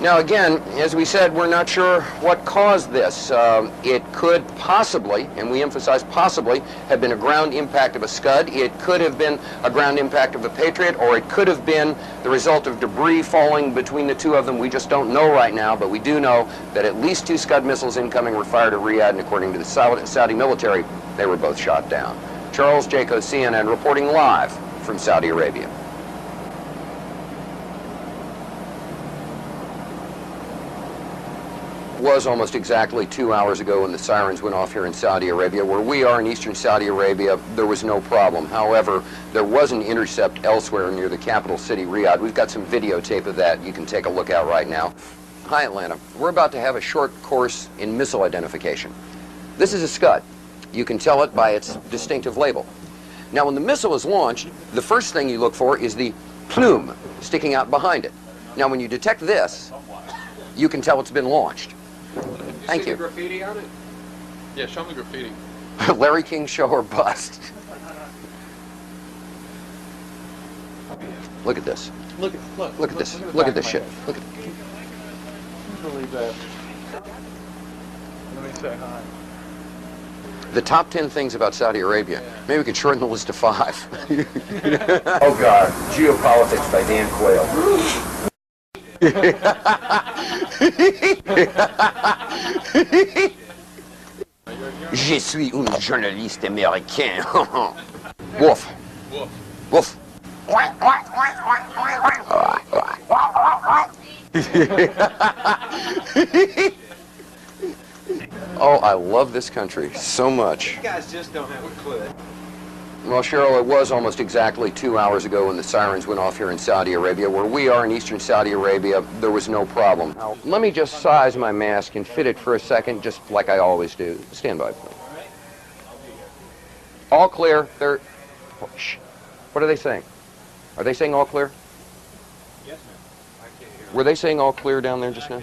Now again, as we said, we're not sure what caused this. It could possibly, and we emphasize possibly, have been a ground impact of a Scud. It could have been a ground impact of a Patriot, or it could have been the result of debris falling between the two of them. We just don't know right now, but we do know that at least 2 Scud missiles incoming were fired at Riyadh, and according to the Saudi military, they were both shot down. Charles Jaco, CNN, reporting live from Saudi Arabia. Was almost exactly 2 hours ago when the sirens went off here in Saudi Arabia. Where we are in eastern Saudi Arabia, there was no problem. However, there was an intercept elsewhere near the capital city, Riyadh. We've got some videotape of that you can take a look at right now. Hi, Atlanta. We're about to have a short course in missile identification. This is a Scud. You can tell it by its distinctive label. Now, when the missile is launched, the first thing you look for is the plume sticking out behind it. Now, when you detect this, you can tell it's been launched. Thank you. Graffiti on it? Yeah, show me graffiti. Larry King show or bust. Look at this. Look at this. Look at this shit. Look at. Believe that. Let me say hi. The top 10 things about Saudi Arabia. Maybe we could shorten the list to 5. Oh God, Geopolitics by Dan Quayle. Je suis un journaliste américain. Wolf. Wolf. Oh, I love this country so much. You guys just don't have a clue. Well, Cheryl, it was almost exactly 2 hours ago when the sirens went off here in Saudi Arabia. Where we are in eastern Saudi Arabia, there was no problem. Now, let me just size my mask and fit it for a second, just like I always do. Stand by, please. All clear. They're... Oh, shh. What are they saying? Are they saying all clear? Yes, ma'am. I can't hear. Were they saying all clear down there just now?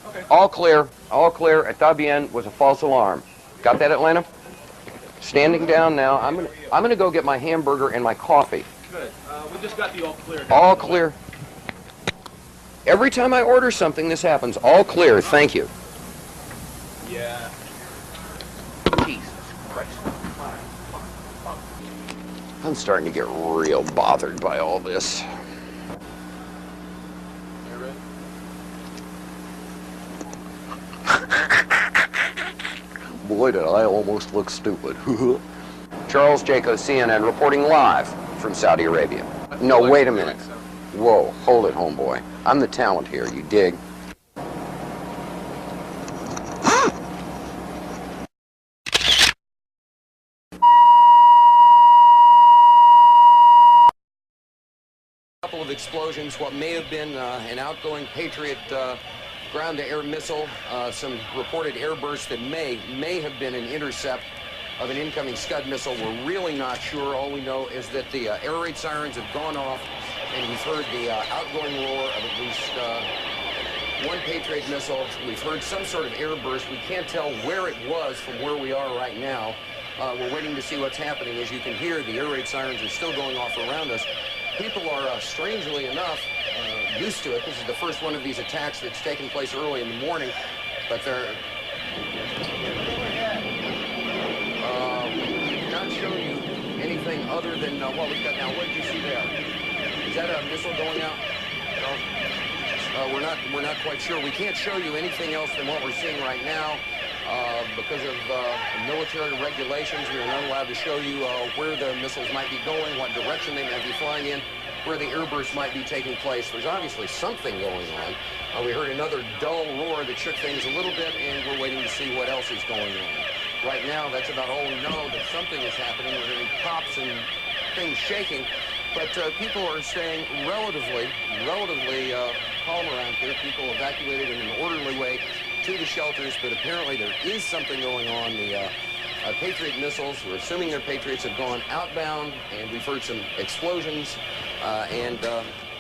Okay. All clear. All clear. Está bien was a false alarm. Got that, Atlanta? Standing down now. I'm gonna go get my hamburger and my coffee. Good. We just got the all clear. All clear. Every time I order something, this happens. All clear. Thank you. Yeah. Jesus Christ. I'm starting to get real bothered by all this. You ready? Boy, did I almost look stupid. Charles Jaco, CNN, reporting live from Saudi Arabia. No, wait a minute. Whoa, hold it, homeboy. I'm the talent here, you dig? Couple of explosions, what may have been an outgoing Patriot ground-to-air missile, some reported airbursts that may have been an intercept of an incoming Scud missile. We're really not sure. All we know is that the air raid sirens have gone off, and we've heard the outgoing roar of at least one Patriot missile. We've heard some sort of airburst. We can't tell where it was from where we are right now. We're waiting to see what's happening. As you can hear, the air raid sirens are still going off around us. People are, strangely enough, used to it. This is the first one of these attacks that's taken place early in the morning, but they're not showing you anything other than what we've got now. What did you see there? Is that a missile going out? No. We're not quite sure. We can't show you anything else than what we're seeing right now. Because of military regulations, we are not allowed to show you where the missiles might be going, what direction they might be flying in, where the airbursts might be taking place. There's obviously something going on. We heard another dull roar that shook things a little bit, and we're waiting to see what else is going on. Right now, that's about all we know, that something is happening. We're hearing pops and things shaking, but people are staying relatively calm around here. People evacuated in an orderly way to the shelters, but apparently there is something going on. The Patriot missiles, we're assuming they're Patriots, have gone outbound, and we've heard some explosions, and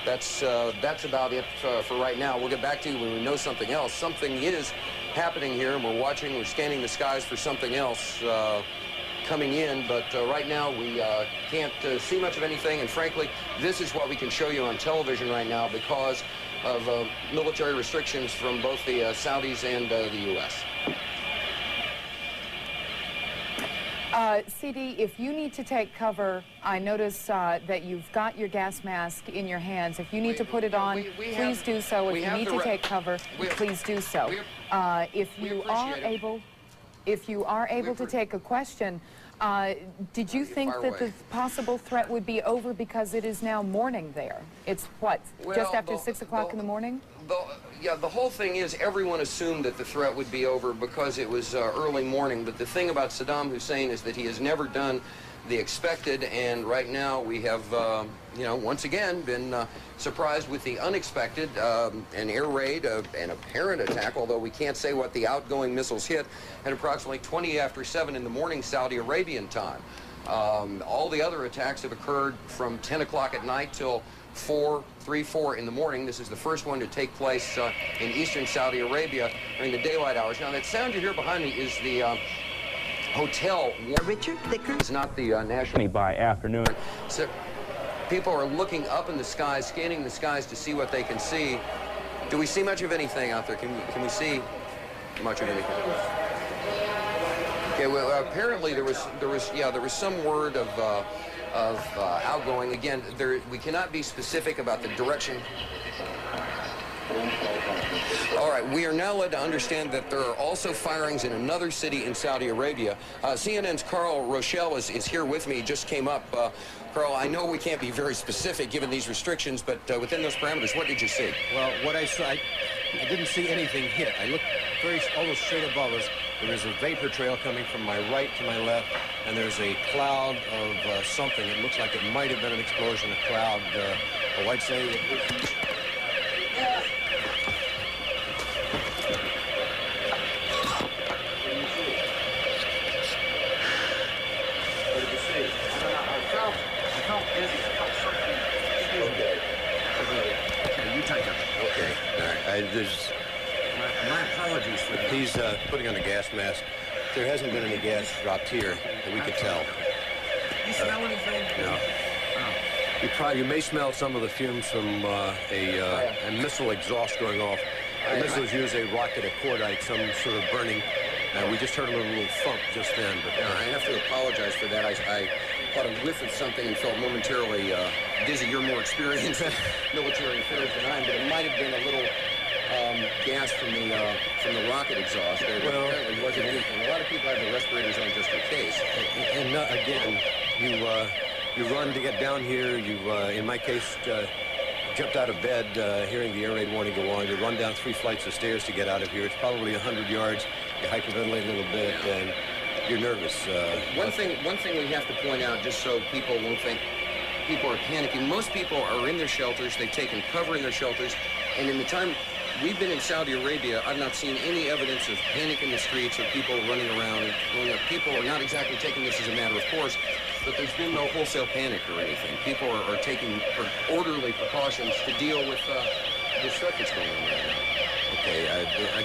that's about it for right now. We'll get back to you when we know something else. Something is happening here, and we're scanning the skies for something else coming in, but right now we can't see much of anything, and frankly, this is what we can show you on television right now because of military restrictions from both the Saudis and the U.S. CD, if you need to take cover, I notice that you've got your gas mask in your hands. If you need to put it on, please do so. If you need to take cover, please do so. If you are able to take a question, did you think that the possible threat would be over because it is now morning there? It's what, just after 6 o'clock in the morning? Yeah, the whole thing is everyone assumed that the threat would be over because it was early morning, but the thing about Saddam Hussein is that he has never done the expected, and right now we have, you know, once again been surprised with the unexpected, an air raid, an apparent attack, although we can't say what the outgoing missiles hit, at approximately 20 after 7 in the morning Saudi Arabian time. All the other attacks have occurred from 10 o'clock at night till 3, 4 in the morning. This is the first one to take place in eastern Saudi Arabia during the daylight hours. Now, that sound you hear behind me is the hotel. Richard Thicker. It's not the national. By afternoon. So people are looking up in the skies, scanning the skies to see what they can see. Do we see much of anything out there? Can we see much of anything? Okay. Well, apparently there was some word of outgoing. Again, we cannot be specific about the direction. All right, we are now led to understand that there are also firings in another city in Saudi Arabia. CNN's Carl Rochelle is here with me, just came up. Carl, I know we can't be very specific given these restrictions, but within those parameters, what did you see? Well, what I saw, I didn't see anything hit. I looked almost straight above us. There is a vapor trail coming from my right to my left, and there's a cloud of something. It looks like it might have been an explosion, a cloud. I'd say there's My apologies for that. he's putting on a gas mask. There hasn't been any gas dropped here that we could tell. You smell anything? No. You may smell some of the fumes from a missile exhaust going off. The missiles use a rocket, a cordite, some sort of burning. We just heard a little thump just then. But I have to apologize for that. I caught a whiff of something and felt momentarily dizzy. You're more experienced in military affairs than I am, but it might have been a little gas from the rocket exhaust. It wasn't anything. A lot of people have the respirators on just in case. And again, you run to get down here. You, in my case, jumped out of bed hearing the air raid warning go on. You run down 3 flights of stairs to get out of here. It's probably 100 yards. You hyperventilate a little bit, and you're nervous. One thing we have to point out, just so people won't think people are panicking. Most people are in their shelters. They've taken cover in their shelters, and in the time we've been in Saudi Arabia, I've not seen any evidence of panic in the streets or people running around. People are not exactly taking this as a matter of course, but there's been no wholesale panic or anything. People are taking orderly precautions to deal with the threat that's going on right now. Okay,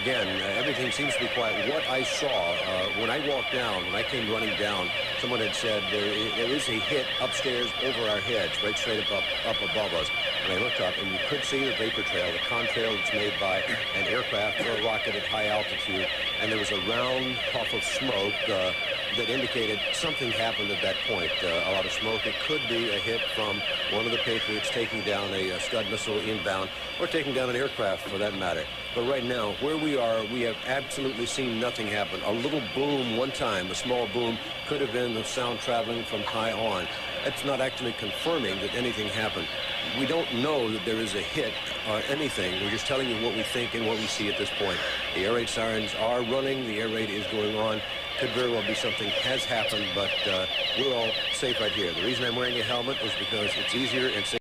again, everything seems to be quiet. What I saw when I walked down, when I came running down, someone had said there is a hit upstairs over our heads, right straight up above us. And I looked up, and you could see the vapor trail, the contrail that's made by an aircraft or a rocket at high altitude. And there was a round puff of smoke that indicated something happened at that point. A lot of smoke. It could be a hit from one of the Patriots taking down a Scud missile inbound, or taking down an aircraft for that matter. But right now, where we are, we have absolutely seen nothing happen. A little boom one time, a small boom, could have been the sound traveling from high on. That's not actually confirming that anything happened. We don't know that there is a hit or anything. We're just telling you what we think and what we see at this point. The air raid sirens are running. The air raid is going on. Could very well be something has happened, but we're all safe right here. The reason I'm wearing a helmet is because it's easier and safer.